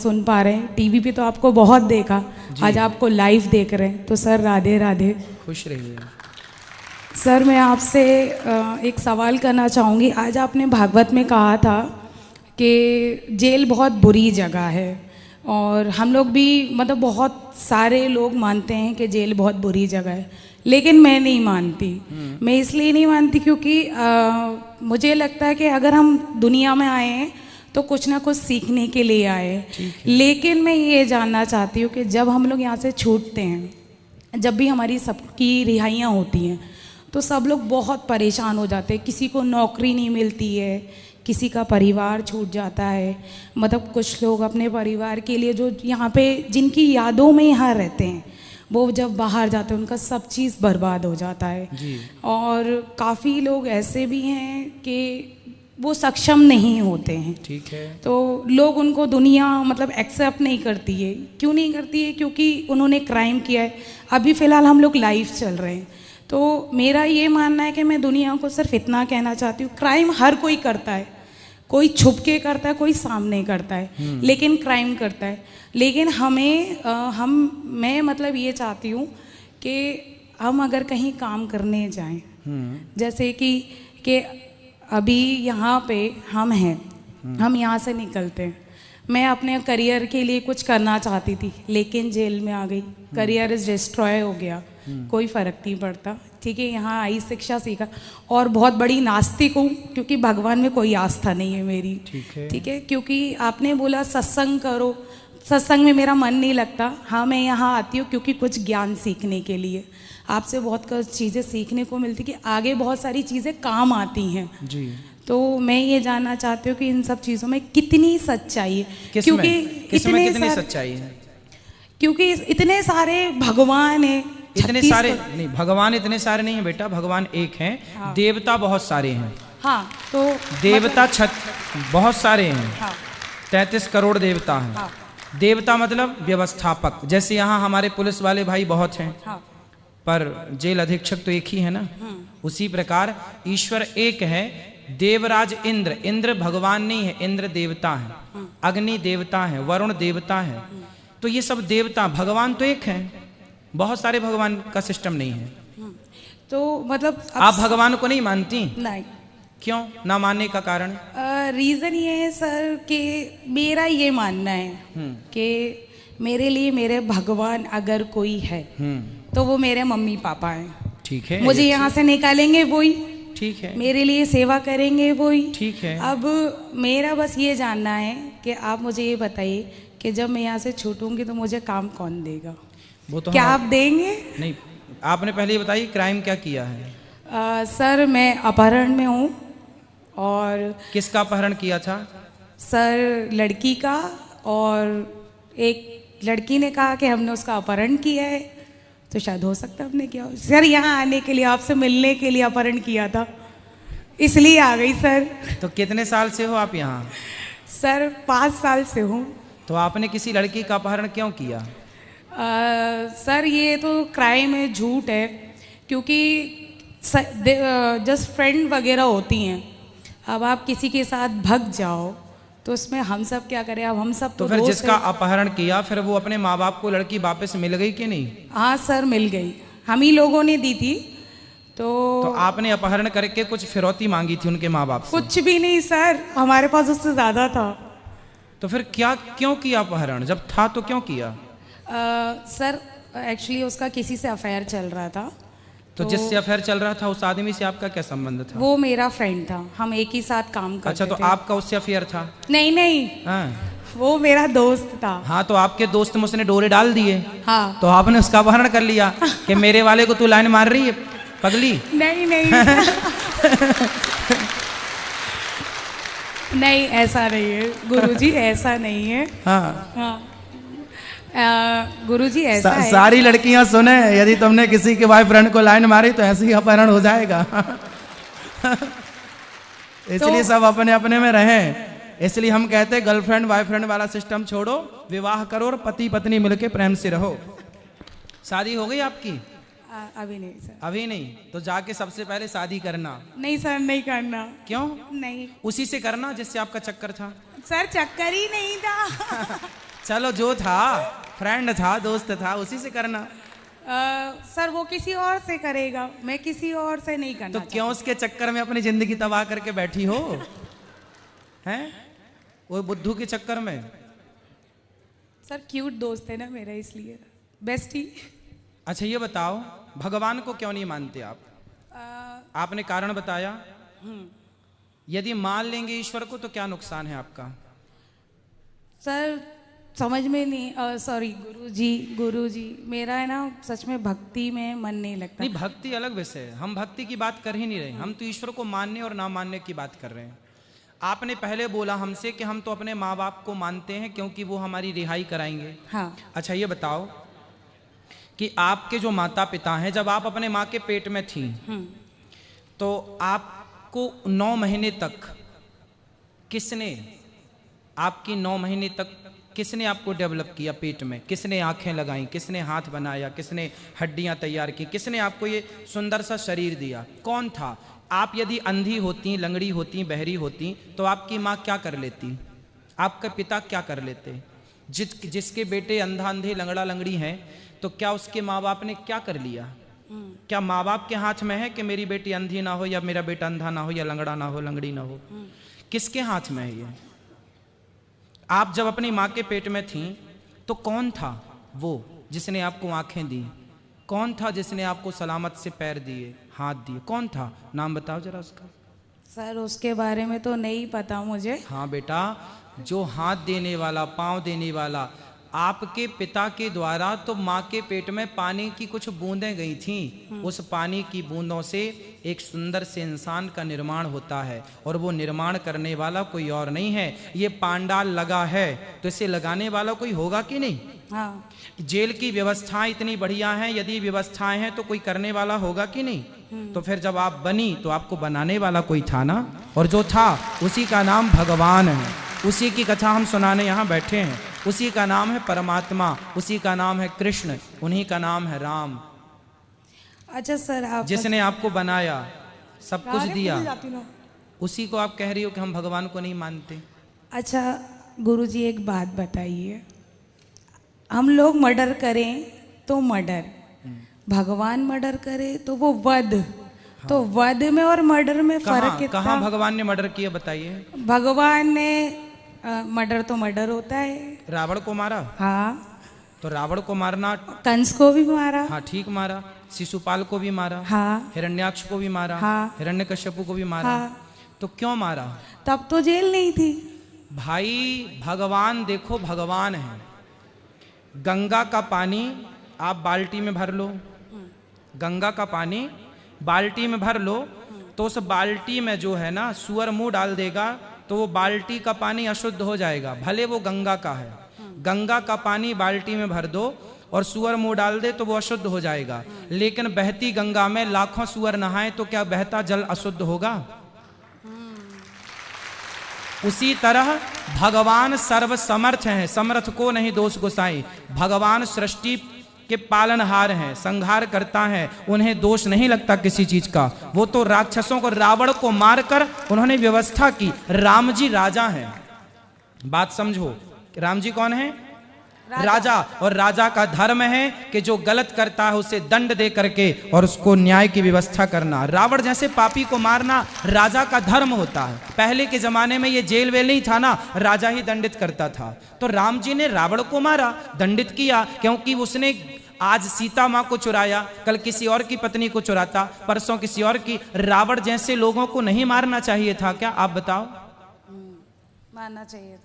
सुन पा रहे हैं, टीवी पे तो आपको बहुत देखा, आज आपको लाइव देख रहे हैं, तो सर राधे राधे। खुश रहिए। सर मैं आपसे एक सवाल करना चाहूँगी। आज आपने भागवत में कहा था कि जेल बहुत बुरी जगह है, और हम लोग भी मतलब बहुत सारे लोग मानते हैं कि जेल बहुत बुरी जगह है, लेकिन मैं नहीं मानती। मैं इसलिए नहीं मानती क्योंकि मुझे लगता है कि अगर हम दुनिया में आए हैं तो कुछ ना कुछ सीखने के लिए आए। लेकिन मैं ये जानना चाहती हूँ कि जब हम लोग यहाँ से छूटते हैं, जब भी हमारी सबकी रिहाइयाँ होती हैं, तो सब लोग बहुत परेशान हो जाते हैं। किसी को नौकरी नहीं मिलती है, किसी का परिवार छूट जाता है, मतलब कुछ लोग अपने परिवार के लिए जो यहाँ पे जिनकी यादों में यहाँ रहते हैं, वो जब बाहर जाते हैं उनका सब चीज़ बर्बाद हो जाता है जी। और काफ़ी लोग ऐसे भी हैं कि वो सक्षम नहीं होते हैं। ठीक है। तो लोग उनको दुनिया मतलब एक्सेप्ट नहीं करती है। क्यों नहीं करती है? क्योंकि उन्होंने क्राइम किया है। अभी फ़िलहाल हम लोग लाइव चल रहे हैं, तो मेरा ये मानना है कि मैं दुनिया को सिर्फ इतना कहना चाहती हूँ, क्राइम हर कोई करता है, कोई छुप के करता है, कोई सामने करता है, लेकिन क्राइम करता है। लेकिन मैं मतलब ये चाहती हूँ कि हम अगर कहीं काम करने जाएं, जैसे कि अभी यहाँ पे हम हैं, हम यहाँ से निकलते हैं, मैं अपने करियर के लिए कुछ करना चाहती थी, लेकिन जेल में आ गई, करियर इज डिस्ट्रॉय हो गया, कोई फ़र्क नहीं पड़ता। ठीक है, यहाँ आई, शिक्षा सीखा, और बहुत बड़ी नास्तिक हूँ क्योंकि भगवान में कोई आस्था नहीं है मेरी। ठीक है, क्योंकि आपने बोला सत्संग करो, सत्संग में मेरा मन नहीं लगता। हाँ, मैं यहाँ आती हूँ क्योंकि कुछ ज्ञान सीखने के लिए, आपसे बहुत चीज़ें सीखने को मिलती कि आगे बहुत सारी चीज़ें काम आती हैं जी। तो मैं ये जानना चाहती हूँ कि इन सब चीज़ों में कितनी सच्चाई है, क्योंकि कितनी सच्चाई है, क्योंकि इतने सारे भगवान हैं। इतने सारे नहीं, भगवान इतने सारे नहीं है बेटा, भगवान एक हैं। हाँ। देवता बहुत सारे हैं। हाँ, तो देवता बहुत सारे हैं। हाँ। 33 करोड़ देवता हैं। हाँ। देवता मतलब व्यवस्थापक, जैसे यहाँ हमारे पुलिस वाले भाई बहुत हैं। हाँ। पर जेल अधीक्षक तो एक ही है ना। उसी प्रकार ईश्वर एक है। देवराज इंद्र, इंद्र भगवान नहीं है, इंद्र देवता है। अग्नि देवता है, वरुण देवता है। तो ये सब देवता, भगवान तो एक है, बहुत सारे भगवान का सिस्टम नहीं है। तो मतलब आप भगवान को नहीं मानती? नहीं। क्यों ना मानने का कारण? रीजन ये है सर कि मेरा ये मानना है कि मेरे लिए मेरे भगवान अगर कोई है तो वो मेरे मम्मी पापा हैं। ठीक है, मुझे यहाँ से निकालेंगे वही। ठीक है, मेरे लिए सेवा करेंगे वही। ठीक है। अब मेरा बस ये जानना है कि आप मुझे ये बताइए कि जब मैं यहाँ से छूटूंगी तो मुझे काम कौन देगा? वो तो क्या आप देंगे? नहीं, आपने पहले ये बताइए क्राइम क्या किया है? सर मैं अपहरण में हूँ। और किसका अपहरण किया था? सर लड़की का, और एक लड़की ने कहा कि हमने उसका अपहरण किया है, तो शायद हो सकता है हमने किया हो। सर यहाँ आने के लिए, आपसे मिलने के लिए अपहरण किया था, इसलिए आ गई सर। तो कितने साल से हो आप यहाँ? सर 5 साल से हूँ। तो आपने किसी लड़की का अपहरण क्यों किया? सर ये तो क्राइम है, झूठ है, क्योंकि जस्ट फ्रेंड वगैरह होती हैं। अब आप किसी के साथ भग जाओ तो उसमें हम सब क्या करें? अब हम सब तो फिर जिसका अपहरण किया, फिर वो अपने माँ बाप को लड़की वापस मिल गई कि नहीं? हाँ सर, मिल गई, हम ही लोगों ने दी थी। तो आपने अपहरण करके कुछ फिरौती मांगी थी उनके माँ बाप से? कुछ भी नहीं सर, हमारे पास उससे ज्यादा था। तो फिर क्यों किया अपहरण? जब था तो क्यों किया? सर एक्चुअली उसका किसी से अफेयर चल रहा था। तो जिससे अफेयर चल रहा था उस आदमी से आपका क्या संबंध था? वो मेरा फ्रेंड था, हम एक ही साथ काम करते थे। अच्छा, तो आपका उससे अफेयर था? नहीं। हाँ। वो मेरा दोस्त था। हाँ, तो आपके दोस्त में उसने डोरे डाल दिए। हाँ। तो आपने उसका अपहरण कर लिया कि मेरे वाले को तू लाइन मार रही है पगली? नहीं नहीं, ऐसा नहीं है गुरुजी, ऐसा नहीं है। हाँ। गुरुजी ऐसा है। सारी लड़कियां सुने, यदि तुमने किसी के बॉयफ्रेंड को लाइन मारी तो ऐसे ही अपहरण हो जाएगा। इसलिए सब अपने अपने में रहें। इसलिए हम कहते हैं गर्लफ्रेंड बॉयफ्रेंड वाला सिस्टम छोड़ो, विवाह करो और पति पत्नी मिलके प्रेम से रहो। शादी हो गई आपकी? अभी नहीं सर। अभी नहीं? तो जाके सबसे पहले शादी करना। नहीं सर, नहीं करना। क्यों? नहीं, उसी से करना जिससे आपका चक्कर था। सर चक्कर ही नहीं था। चलो जो था, फ्रेंड था, दोस्त था, उसी से करना। सर वो किसी और से करेगा, मैं किसी और से नहीं करना। तो क्यों उसके चक्कर में अपनी जिंदगी तबाह करके बैठी हो? हैं वो बुद्धू के चक्कर में? सर क्यूट दोस्त है ना मेरा, इसलिए बेस्टी। अच्छा ये बताओ, भगवान को क्यों नहीं मानते आप? आपने कारण बताया। यदि मान लेंगे ईश्वर को तो क्या नुकसान है आपका? सर समझ में नहीं, सॉरी गुरुजी मेरा है ना सच में भक्ति में मन नहीं लगता। नहीं, भक्ति अलग विषय है, हम भक्ति की बात कर ही नहीं रहे, हम तो ईश्वर को मानने और ना मानने की बात कर रहे हैं। आपने पहले बोला हमसे कि हम तो अपने माँ बाप को मानते हैं क्योंकि वो हमारी रिहाई कराएंगे। हाँ। अच्छा ये बताओ कि आपके जो माता पिता हैं, जब आप अपने माँ के पेट में थी तो आपको 9 महीने तक किसने, आपकी 9 महीने तक किसने आपको डेवलप किया पेट में? किसने आंखें लगाई, किसने हाथ बनाया, किसने हड्डियां तैयार की, किसने आपको ये सुंदर सा शरीर दिया? कौन था? आप यदि अंधी होती, लंगड़ी होती, बहरी होती तो आपकी माँ क्या कर लेती? आपके पिता क्या कर लेते? जिसके बेटे अंधा अंधे लंगड़ा लंगड़ी हैं तो क्या उसके माँ बाप ने क्या कर लिया? क्या माँ बाप के हाथ में है कि मेरी बेटी अंधी ना हो या मेरा बेटा अंधा ना हो या लंगड़ा ना हो, लंगड़ी ना हो? किसके हाथ में है ये? आप जब अपनी माँ के पेट में थी तो कौन था वो जिसने आपको आंखें दी? कौन था जिसने आपको सलामत से पैर दिए, हाथ दिए? कौन था? नाम बताओ जरा उसका। सर उसके बारे में तो नहीं पता मुझे। हाँ बेटा, जो हाथ देने वाला, पाँव देने वाला आपके पिता के द्वारा तो माँ के पेट में पानी की कुछ बूंदें गई थीं। उस पानी की बूंदों से एक सुंदर से इंसान का निर्माण होता है और वो निर्माण करने वाला कोई और नहीं है। ये पांडाल लगा है तो इसे लगाने वाला कोई होगा कि नहीं? हाँ। जेल की व्यवस्थाएं इतनी बढ़िया हैं, यदि व्यवस्थाएं हैं तो कोई करने वाला होगा कि नहीं? तो फिर जब आप बनी तो आपको बनाने वाला कोई था ना, और जो था उसी का नाम भगवान है। उसी की कथा हम सुनाने यहाँ बैठे हैं। उसी का नाम है परमात्मा, उसी का नाम है कृष्ण, उन्हीं का नाम है राम। अच्छा सर, आप जिसने आपको बनाया, सब कुछ दिया, उसी को आप कह रही हो कि हम भगवान को नहीं मानते। अच्छा गुरुजी एक बात बताइए, हम लोग मर्डर करें तो मर्डर, भगवान मर्डर करे तो वो वध। हाँ। तो वध में और मर्डर में फर्क कितना? कहाँ भगवान ने मर्डर किया बताइए? भगवान ने मर्डर तो मर्डर होता है। रावण को मारा। हाँ। तो रावण को मारना, कंस को भी मारा। हाँ ठीक मारा। शिशुपाल को भी मारा। हाँ। हिरण्याक्ष को भी मारा। हाँ। हिरण्यकश्यप को भी मारा। हाँ। तो क्यों मारा? तब तो जेल नहीं थी भाई। भगवान देखो, भगवान है। गंगा का पानी आप बाल्टी में भर लो, गंगा का पानी बाल्टी में भर लो तो उस बाल्टी में जो है ना सूअर मुंह डाल देगा तो वो बाल्टी का पानी अशुद्ध हो जाएगा, भले वो गंगा का है। गंगा का पानी बाल्टी में भर दो और सूअर मुंह डाल दे तो वो अशुद्ध हो जाएगा। लेकिन बहती गंगा में लाखों सूअर नहाए तो क्या बहता जल अशुद्ध होगा? उसी तरह भगवान सर्वसमर्थ हैं, समर्थ को नहीं दोष गोसाई। भगवान सृष्टि के पालनहार हैं, संहार करता है, उन्हें दोष नहीं लगता किसी चीज का। वो तो राक्षसों को, रावण को मारकर उन्होंने व्यवस्था की। राम जी राजा हैं, बात समझो। राम जी कौन है? राजा। और राजा का धर्म है कि जो गलत करता है उसे दंड दे करके और उसको न्याय की व्यवस्था करना। रावण जैसे पापी को मारना राजा का धर्म होता है। पहले के जमाने में ये जेल वेल नहीं था ना, राजा ही दंडित करता था। तो राम जी ने रावण को मारा, दंडित किया, क्योंकि उसने आज सीता माँ को चुराया, कल किसी और की पत्नी को चुराता, परसों किसी और की। रावण जैसे लोगों को नहीं मारना चाहिए था क्या? आप बताओ। मारना चाहिए था।